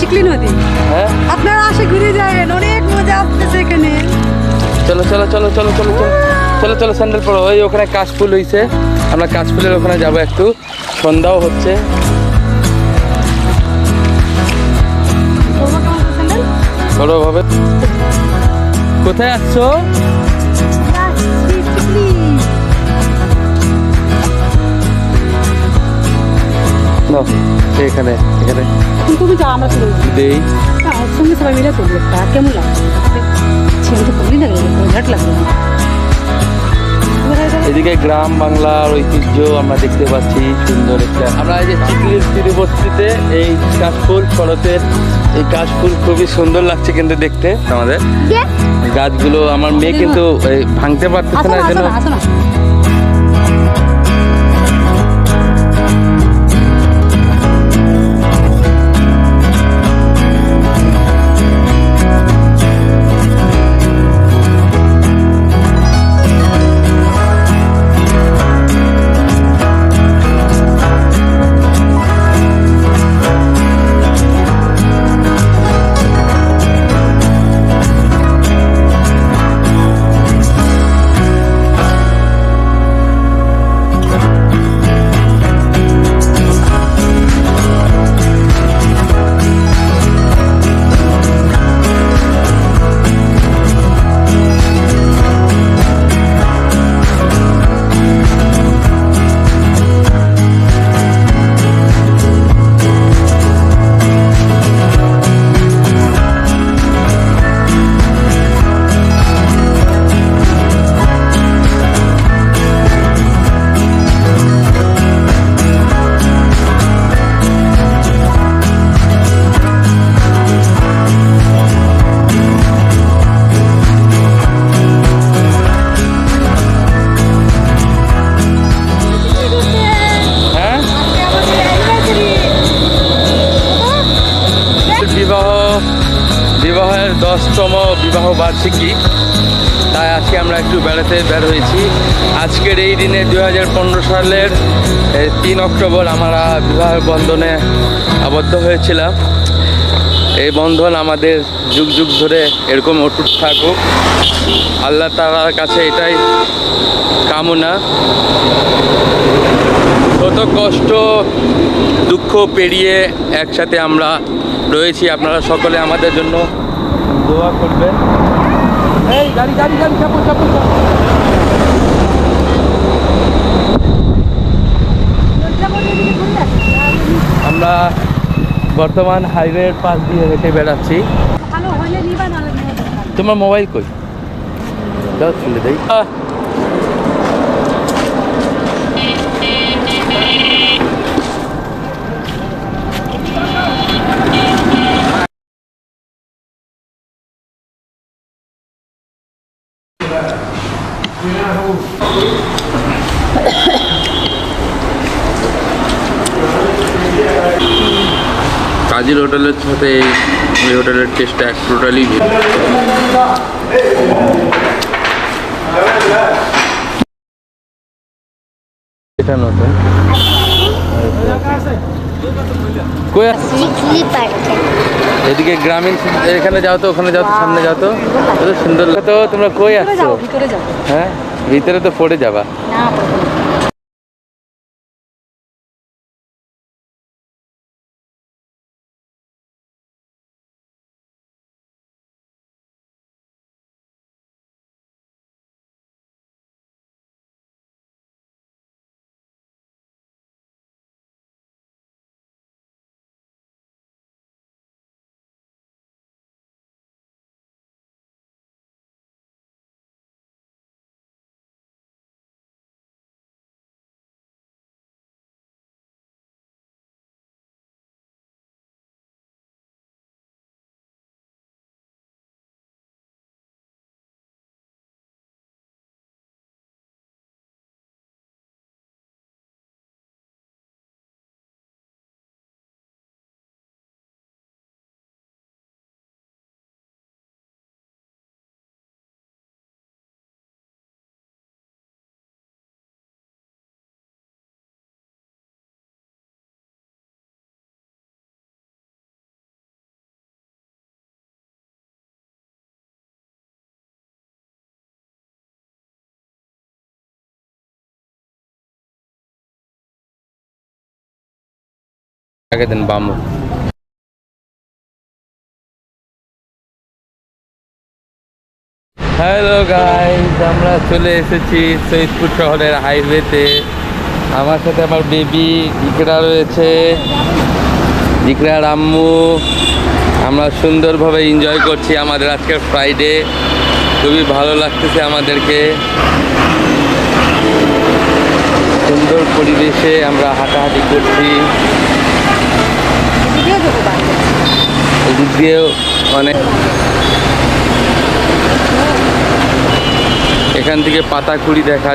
চিকলি নদী। হ্যাঁ আপনারা আসে ঘুরে যাবেন, অনেক মজা আসতেছে এখানে। চলো চলো চলো চলো চলো চলো চলো চলো স্যান্ডেল পরো। ওই ওখানে কাশফুল হইছে, আমরা কাশফুলের ওখানে যাবো একটু। সন্ধ্যাও হচ্ছে। বড় ভাবে কোথায় আসছো? নাও, এখানে এখানে তুমি যাও, আমরা চলে যাবো। দেই। একসঙ্গে সবাই মিলে করবো একটা, কেমন লাগছে? ছেলে তো খুবই লাগে, ঘাট লাগবে। এদিকে গ্রাম বাংলার ঐতিহ্য আমরা দেখতে পাচ্ছি, সুন্দর একটা। আমরা এই যে চিকলির তীরবর্তীতে এই কাশফুল শরতের এই কাশফুল খুবই সুন্দর লাগছে কিন্তু দেখতে। আমাদের গাছগুলো, আমার মেয়ে কিন্তু ভাঙতে পারতেছে না, এই জন্য। আসো না। বিবাহের 10তম বিবাহ বার্ষিকী, তাই আজকে আমরা একটু বেড়াতে বের হয়েছি। আজকের এই দিনে 2015 সালের 3 অক্টোবর আমরা বিবাহের বন্ধনে আবদ্ধ হয়েছিলাম। এই বন্ধন আমাদের যুগ যুগ ধরে এরকম অটুট থাকুক, আল্লাহ তাআলার কাছে এটাই কামনা। কত কষ্ট দুঃখ পেরিয়ে একসাথে আমরা রয়েছি। আপনারা সকলে আমাদের জন্য দোয়া করবেন। এই গাড়ি গাড়ি গাড়ি চাপো চাপো চাপো। আমরা বর্তমান হাইওয়ের পাশ দিয়ে হেঁটে বেড়াচ্ছি। তোমার মোবাইল কই? দাও, তুলে দেই। কাজীর হোটেলের সাথে এই হোটেলের টেস্টটা এক টোটালি এটা নতুন। কই এদিকে গ্রামীণ, এখানে যাও তো, ওখানে যাও তো, সামনে যাও তো, কত সুন্দর। তো তোমরা কই আসছো? হ্যাঁ, ভিতরে তো পড়ে যাবা। আগে দেন বাম। হ্যালো গাইস, আমরা চলে এসেছি সৈয়দপুর শহরের হাইওয়েতে। আমার সাথে আমার বেবি ইকরা রয়েছে, ইকরার আম্মু। আমরা সুন্দরভাবে এনজয় করছি আমাদের আজকের ফ্রাইডে। খুবই ভালো লাগতেছে আমাদেরকে। সুন্দর পরিবেশে আমরা হাঁটাহাঁটি করছি। এদিক দিয়েও অনেক, এখান থেকে পাতাকুড়ি দেখা